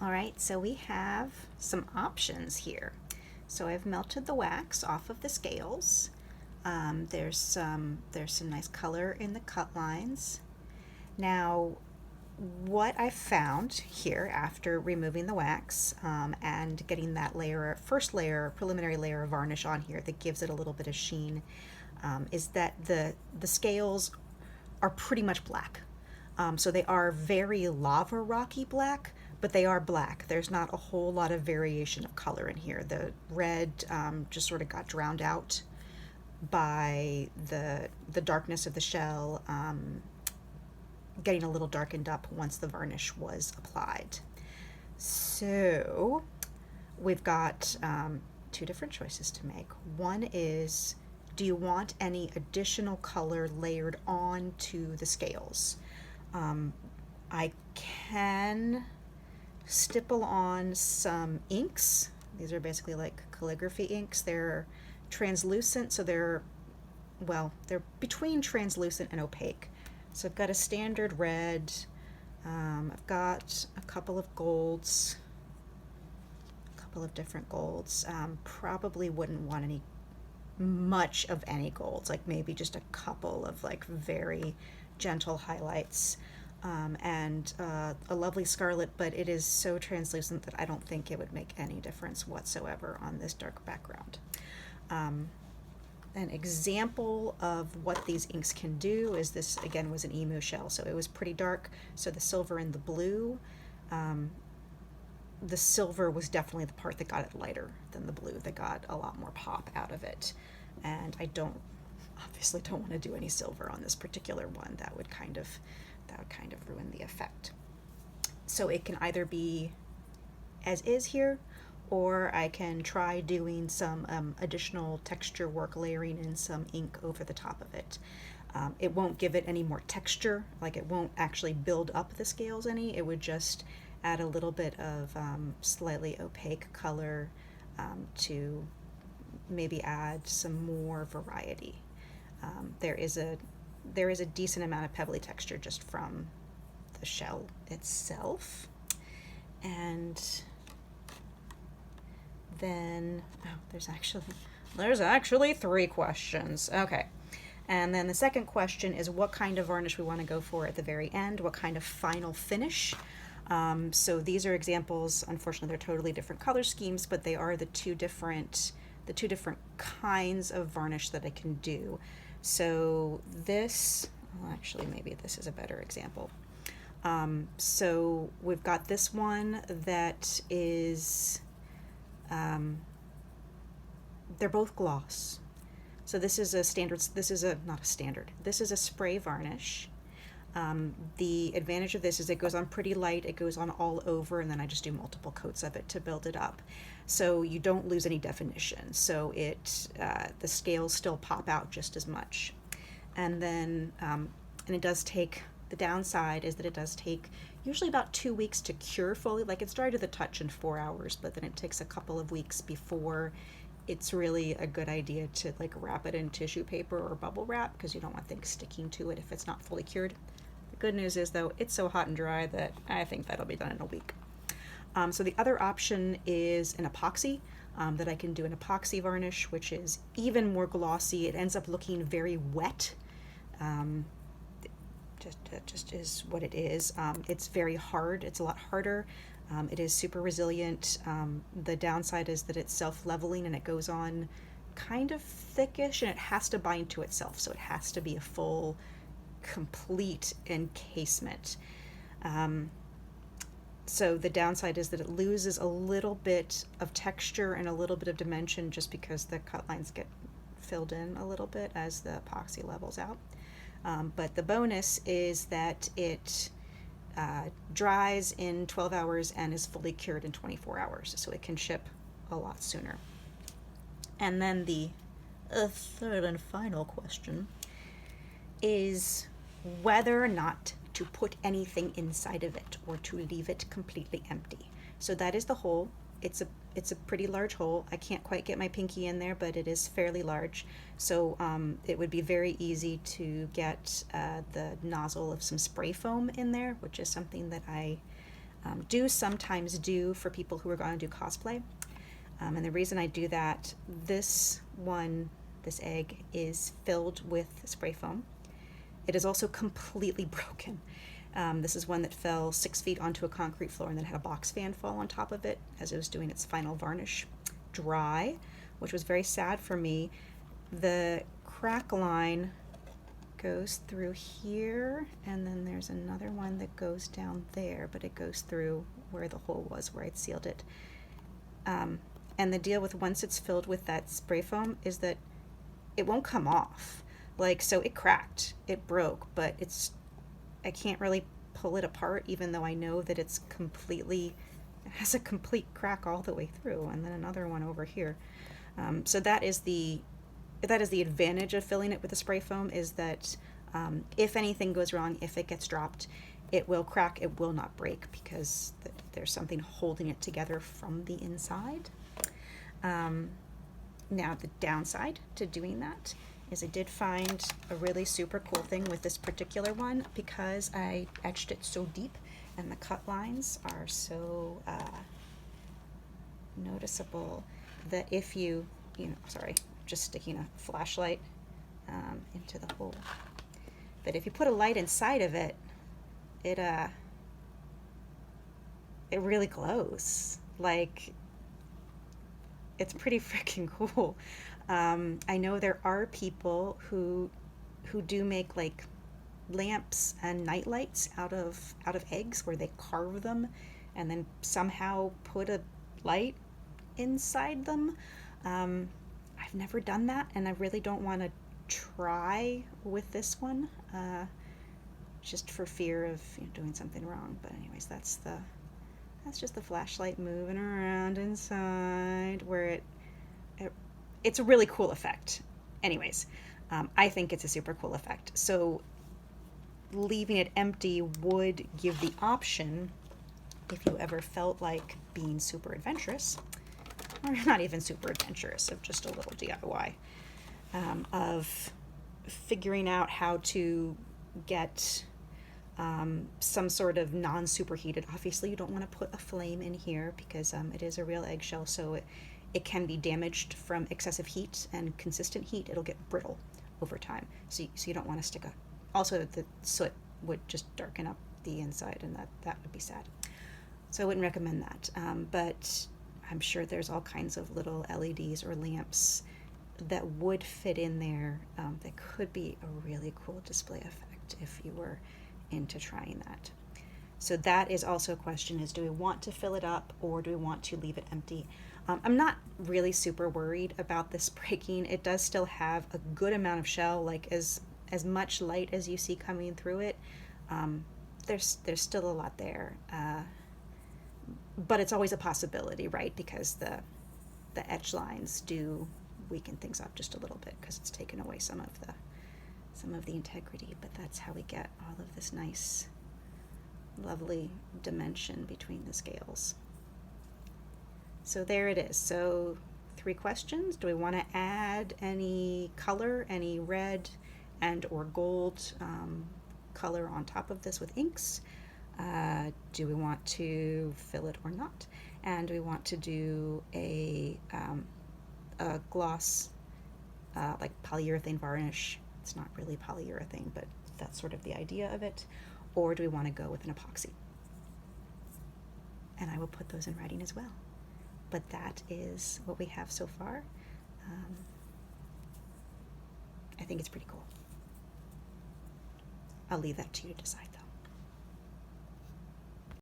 All right, so we have some options here. So I've melted the wax off of the scales. There's some nice color in the cut lines. Now, what I found here after removing the wax and getting that first layer, preliminary layer of varnish on here that gives it a little bit of sheen, is that the scales are pretty much black. So they are very lava rocky black, but they are black. There's not a whole lot of variation of color in here. The red just sort of got drowned out by the darkness of the shell getting a little darkened up once the varnish was applied. So we've got two different choices to make. One is, do you want any additional color layered onto the scales? I can stipple on some inks. These are basically like calligraphy inks. They're translucent, so they're between translucent and opaque. So I've got a standard red. I've got a couple of golds, a couple of different golds. Probably wouldn't want much of any golds, like maybe just a couple of like very gentle highlights. And a lovely scarlet, but it is so translucent that I don't think it would make any difference whatsoever on this dark background. An example of what these inks can do is this, again, was an emu shell, so it was pretty dark, so the silver and the blue, the silver was definitely the part that got it lighter than the blue, that got a lot more pop out of it. And I obviously don't want to do any silver on this particular one. That would kind of ruin the effect. So it can either be as is here, or I can try doing some additional texture work, layering in some ink over the top of it. It won't give it any more texture, like it won't actually build up the scales any, it would just add a little bit of slightly opaque color to maybe add some more variety. There is a decent amount of pebbly texture just from the shell itself. And then, there's actually three questions. Okay. And then the second question is what kind of varnish we want to go for at the very end, what kind of final finish. So these are examples. Unfortunately, they're totally different color schemes, but they are the two different kinds of varnish that I can do. So this, well, actually, maybe this is a better example. So we've got this one that is, they're both gloss. So this is a standard, this is a spray varnish. The advantage of this is it goes on pretty light, it goes on all over, and then I just do multiple coats of it to build it up. So you don't lose any definition. So the scales still pop out just as much. And then, and it does take, the downside is that it does take usually about 2 weeks to cure fully. Like it's dry to the touch in 4 hours, but then it takes a couple of weeks before it's really a good idea to like wrap it in tissue paper or bubble wrap, because you don't want things sticking to it if it's not fully cured. The good news is though, it's so hot and dry that I think that'll be done in a week. So the other option is an epoxy, that I can do an epoxy varnish, which is even more glossy. It ends up looking very wet. It just is what it is. It's very hard. It's a lot harder. It is super resilient. The downside is that it's self-leveling and it goes on kind of thickish, and it has to bind to itself. So it has to be a full, complete encasement. So the downside is that it loses a little bit of texture and a little bit of dimension just because the cut lines get filled in a little bit as the epoxy levels out. But the bonus is that it dries in 12 hours and is fully cured in 24 hours, so it can ship a lot sooner. And then the third and final question is whether or not to put anything inside of it or to leave it completely empty. So that is the hole. It's a pretty large hole. I can't quite get my pinky in there, but it is fairly large. So it would be very easy to get the nozzle of some spray foam in there, which is something that I do sometimes do for people who are going to do cosplay. And the reason I do that, this egg is filled with spray foam. It is also completely broken. This is one that fell 6 feet onto a concrete floor and then had a box fan fall on top of it as it was doing its final varnish dry, which was very sad for me. The crack line goes through here, and then there's another one that goes down there, but it goes through where the hole was where I'd sealed it. And the deal with once it's filled with that spray foam is that it won't come off. Like, so it cracked, it broke, but I can't really pull it apart, even though I know that it has a complete crack all the way through, and then another one over here. So that is the advantage of filling it with the spray foam, is that if anything goes wrong, if it gets dropped, it will crack, it will not break, because there's something holding it together from the inside. Now the downside to doing that is I did find a really super cool thing with this particular one, because I etched it so deep and the cut lines are so noticeable that if you sorry, just sticking a flashlight into the hole. But if you put a light inside of it, it really glows. Like, it's pretty freaking cool. I know there are people who do make like lamps and night lights out of eggs, where they carve them and then somehow put a light inside them. I've never done that, and I really don't want to try with this one, just for fear of doing something wrong. But anyways, that's just the flashlight moving around inside, where it's a really cool effect. Anyways, I think it's a super cool effect. So leaving it empty would give the option, if you ever felt like being super adventurous, or not even super adventurous, of just a little DIY, of figuring out how to get some sort of non-superheated. Obviously, you don't want to put a flame in here, because it is a real eggshell, so it can be damaged from excessive heat and consistent heat. It'll get brittle over time, so you don't want to stick also the soot would just darken up the inside, and that would be sad. So I wouldn't recommend that, but I'm sure there's all kinds of little LEDs or lamps that would fit in there, that could be a really cool display effect if you were into trying that. So that is also a question, is do we want to fill it up or do we want to leave it empty? I'm not really super worried about this breaking. It does still have a good amount of shell, like as much light as you see coming through it. There's still a lot there, but it's always a possibility, right? Because the etch lines do weaken things up just a little bit, because it's taken away some of the integrity. But that's how we get all of this nice, lovely dimension between the scales. So there it is. So 3 questions. Do we want to add any color, any red and or gold color on top of this with inks? Do we want to fill it or not? And do we want to do a gloss, like polyurethane varnish? It's not really polyurethane, but that's sort of the idea of it. Or do we want to go with an epoxy? And I will put those in writing as well. But that is what we have so far. I think it's pretty cool. I'll leave that to you to decide, though.